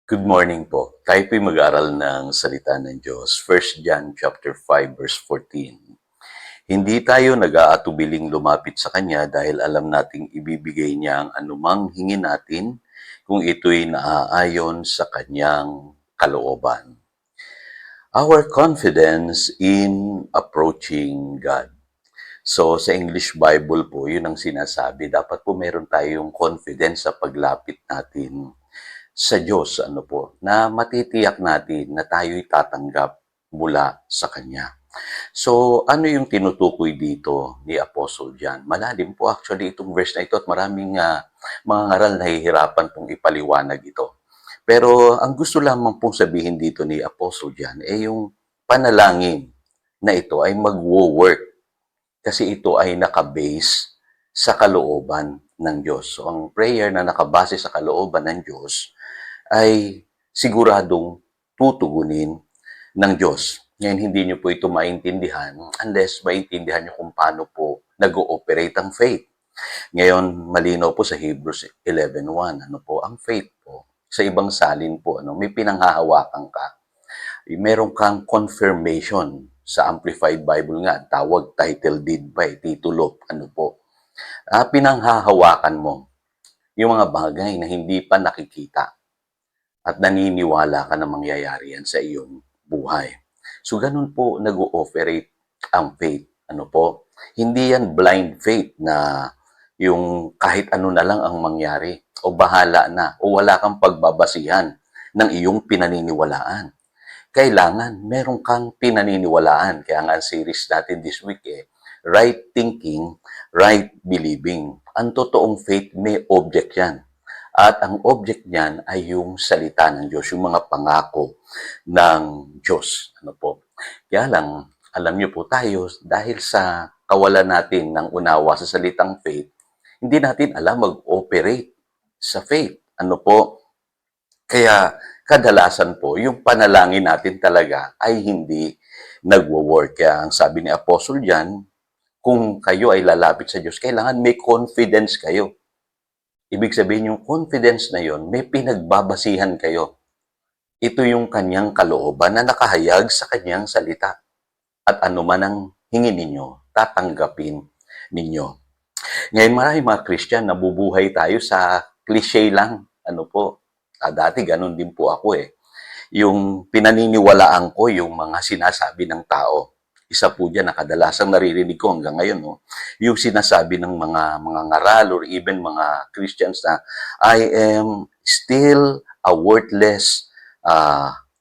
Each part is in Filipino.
Good morning po. Tayo po'y mag-aaral ng salita ng Diyos. 1 John chapter 5 verse 14. Hindi tayo nag-aatubiling lumapit sa Kanya dahil alam nating ibibigay niya ang anumang hingin natin kung ito'y naaayon sa Kanyang kalooban. Our confidence in approaching God. So, sa English Bible po, yun ang sinasabi. Dapat po meron tayong confidence sa paglapit natin sa Diyos, na matitiyak natin na tayo'y tatanggap mula sa Kanya. So, ano yung tinutukoy dito ni Apostle John? Malalim po actually itong verse na ito at maraming mga ngaral na hihirapan pong ipaliwanag ito. Pero ang gusto lamang pong sabihin dito ni Apostle John ay yung panalangin na ito ay magwo-work kasi ito ay nakabase sa kalooban ng Diyos. So, ang prayer na nakabase sa kalooban ng Diyos ay siguradong tutugunin ng Diyos. Ngayon, hindi nyo po ito maintindihan unless maintindihan nyo kung paano po nag-ooperate ang faith. Ngayon, malinaw po sa Hebrews 11:1, ang faith po, sa ibang salin po, may pinanghahawakan ka. Meron kang confirmation sa Amplified Bible nga, tawag, title deed by, titulo, pinanghahawakan mo yung mga bagay na hindi pa nakikita at naniniwala ka na mangyayari yan sa iyong buhay. So, ganun po nag-ooperate ang faith. Hindi yan blind faith na yung kahit ano na lang ang mangyari o bahala na o wala kang pagbabasihan ng iyong pinaniniwalaan. Kailangan meron kang pinaniniwalaan. Kaya nga ang series natin this week right thinking, right believing. Ang totoong faith may object yan. At ang object niyan ay yung salita ng Diyos, yung mga pangako ng Diyos. Kaya lang, alam niyo po tayo, dahil sa kawalan natin ng unawa sa salitang faith, hindi natin alam mag-operate sa faith. Kaya kadalasan po, yung panalangin natin talaga ay hindi nagwo-work. Kaya ang sabi ni Apostle John, kung kayo ay lalapit sa Diyos, kailangan may confidence kayo. Ibig sabihin yung confidence na yon, may pinagbabasihan kayo. Ito yung kanyang kalooban na nakahayag sa kanyang salita. At ano man ang hingin ninyo, tatanggapin ninyo. Ngayon maraming mga Christian, nabubuhay tayo sa cliche lang. Dati ganun din po ako Yung pinaniniwalaan ko yung mga sinasabi ng tao. Isa po dyan na kadalasang naririnig ko hanggang ngayon, yung sinasabi ng mga ngaral or even mga Christians na I am still a worthless,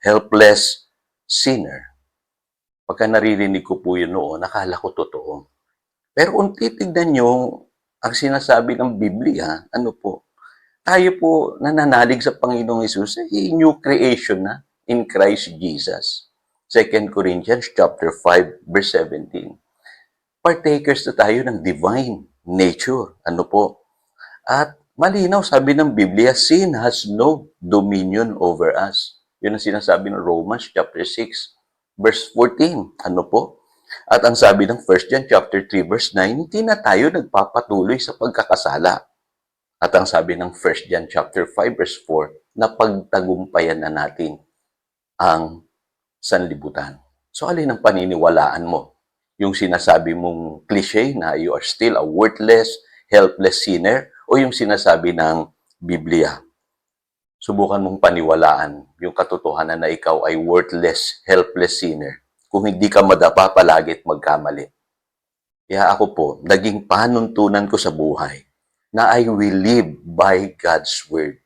helpless sinner. Pagka naririnig ko po yun noon, nakala ko totoo. Pero kung titignan nyo ang sinasabi ng Biblia, tayo po nananalig sa Panginoong Hesus, new creation na in Christ Jesus. 2 Corinthians chapter 5 verse 17. Partakers na tayo ng divine nature. At malinaw sabi ng Biblia, sin has no dominion over us. Yun ang sinasabi ng Romans chapter 6 verse 14. At ang sabi ng 1 John chapter 3 verse 9, hindi na tayo nagpapatuloy sa pagkakasala. At ang sabi ng 1 John chapter 5 verse 4, na pagtagumpayan na natin ang sanlibutan. So alin ang paniniwalaan mo? Yung sinasabi mong cliche na you are still a worthless, helpless sinner o yung sinasabi ng Biblia? Subukan mong paniwalaan yung katotohanan na ikaw ay worthless, helpless sinner kung hindi ka madapa palagi at magkamali. Kaya ako po, naging panuntunan ko sa buhay na I will live by God's Word.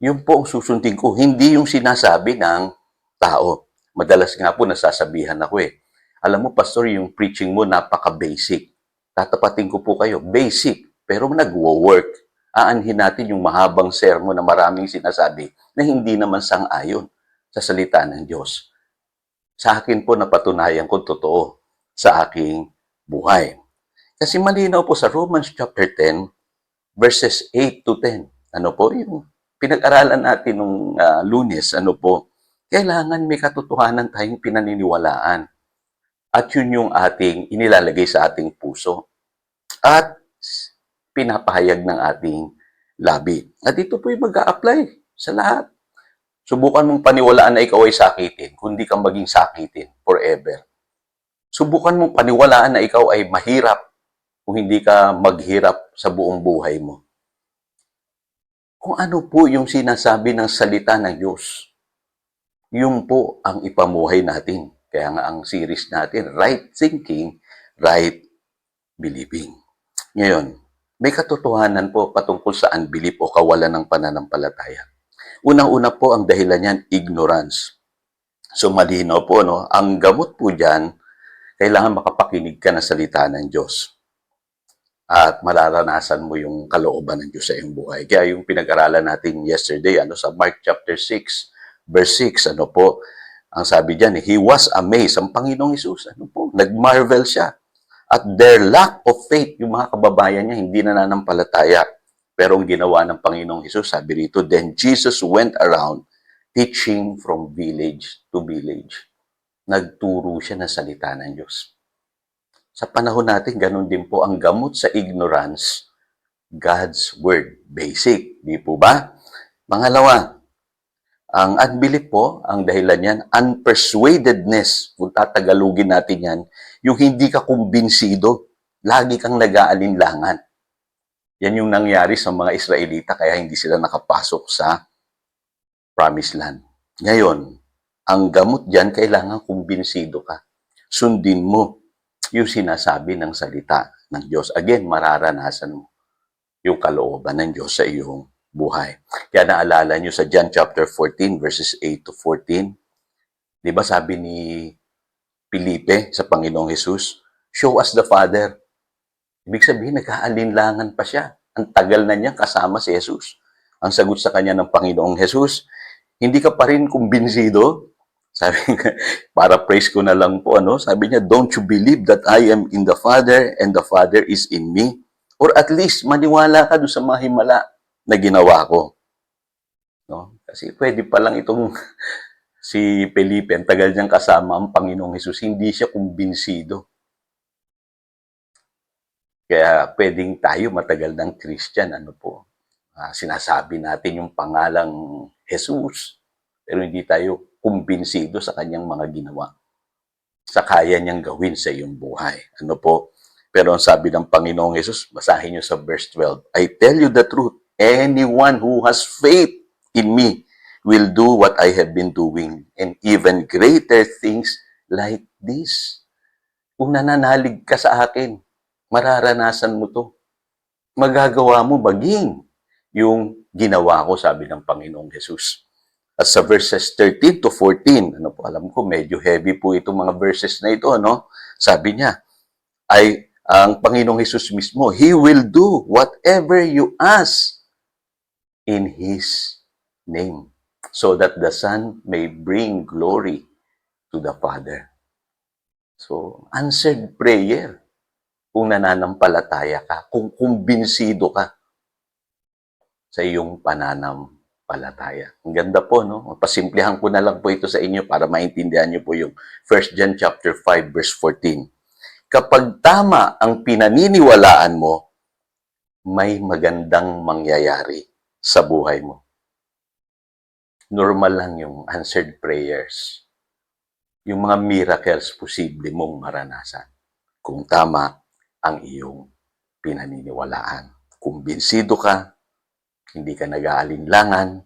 Yun po ang susundin ko, hindi yung sinasabi ng tao. Madalas nga po nasasabihan ako alam mo, Pastor, yung preaching mo napaka-basic. Tatapatin ko po kayo, basic, pero nagwo-work. Aanhin natin yung mahabang sermon na maraming sinasabi na hindi naman sang-ayon sa salita ng Diyos. Sa akin po napatunayan ko totoo sa aking buhay. Kasi malinaw po sa Romans chapter 10, verses 8 to 10. Yung pinag-aralan natin nung Lunes, kailangan may katotohanan tayong pinaniniwalaan. At yun yung ating inilalagay sa ating puso. At pinapahayag ng ating labi. At ito po yung mag-a-apply sa lahat. Subukan mong paniwalaan na ikaw ay sakitin, kundi kang maging sakitin forever. Subukan mong paniwalaan na ikaw ay mahirap kung hindi ka maghirap sa buong buhay mo. Kung ano po yung sinasabi ng salita ng Diyos, yun po ang ipamuhay natin. Kaya nga ang series natin, Right Thinking, Right Believing. Ngayon, may katotohanan po patungkol sa unbelief o kawalan ng pananampalataya. Unang-una po ang dahilan niyan, ignorance. So malinaw po, no? Ang gamot po dyan, kailangan makapakinig ka ng salita ng Diyos. At mararanasan mo yung kalooban ng Diyos sa iyong buhay. Kaya yung pinag-aralan natin yesterday, sa Mark chapter 6, verse 6, ang sabi diyan, He was amazed, ang Panginoong Hesus, nagmarvel siya. At their lack of faith, yung mga kababayan niya, hindi nananampalataya. Pero ang ginawa ng Panginoong Hesus, sabi rito, then Jesus went around teaching from village to village. Nagturo siya ng salita ng Diyos. Sa panahon natin, ganun din po ang gamot sa ignorance, God's Word. Basic, di po ba? Pangalawa, ang unbelief po, ang dahilan yan, unpersuadedness. Kung tatagalugin natin yan, yung hindi ka kumbinsido, lagi kang nag-aalinlangan. Yan yung nangyari sa mga Israelita, kaya hindi sila nakapasok sa Promised Land. Ngayon, ang gamot dyan, kailangan kumbinsido ka. Sundin mo yung sinasabi ng salita ng Diyos. Again, mararanasan mo yung kalooban ng Diyos sa iyong buhay. Kaya naalala nyo sa John chapter 14, verses 8 to 14, di ba sabi ni Felipe sa Panginoong Hesus, show us the Father. Ibig sabihin, nag-aalinlangan pa siya. Ang tagal na niya kasama si Jesus. Ang sagot sa kanya ng Panginoong Hesus, hindi ka pa rin kumbinsido? Sabi nga, para praise ko na lang po, sabi niya, don't you believe that I am in the Father and the Father is in me? Or at least, maniwala ka doon sa mga himala na ginawa ko. No? Kasi pwede pa lang itong si Felipe, ang tagal niyang kasama ang Panginoong Hesus, hindi siya kumbinsido. Kaya pwedeng tayo matagal ng Christian, sinasabi natin yung pangalang Jesus, pero hindi tayo kumbinsido sa kanyang mga ginawa, sa kaya niyang gawin sa iyong buhay. Pero ang sabi ng Panginoong Hesus, basahin niyo sa verse 12, I tell you the truth, anyone who has faith in me will do what I have been doing, and even greater things like this. Kung nananalig ka sa akin, mararanasan mo to. Magagawa mo maging yung ginawa ko, sabi ng Panginoong Hesus. At sa verses 13 to 14, alam ko, medyo heavy po itong mga verses na ito, Sabi niya, ang Panginoong Hesus mismo, He will do whatever you ask in His name, so that the Son may bring glory to the Father. So, answered prayer kung nananampalataya ka, kung kumbinsido ka sa iyong pananampalataya. Ang ganda po, Pasimplihan ko na lang po ito sa inyo para maintindihan niyo po yung 1 John chapter 5 verse 14. Kapag tama ang pinaniniwalaan mo, may magandang mangyayari sa buhay mo. Normal lang yung answered prayers. Yung mga miracles posible mong maranasan kung tama ang iyong pinaniniwalaan. Kumbinsido ka, hindi ka nag-aalinlangan,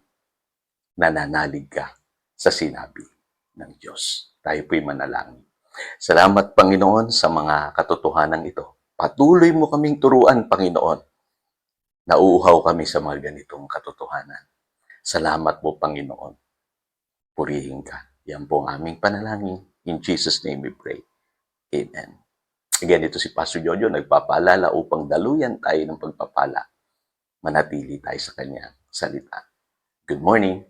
nananalig ka sa sinabi ng Diyos. Tayo po'y manalangin. Salamat, Panginoon, sa mga katotohanan ito. Patuloy mo kaming turuan, Panginoon. Nauuhaw kami sa mga ganitong katotohanan. Salamat po, Panginoon. Purihin ka. Yan po ang aming panalangin. In Jesus' name we pray. Amen. Again, ito si Pastor Jojo, nagpapaalala upang daluyan tayo ng pagpapala. Manatili tayo sa kanyang salita. Good morning.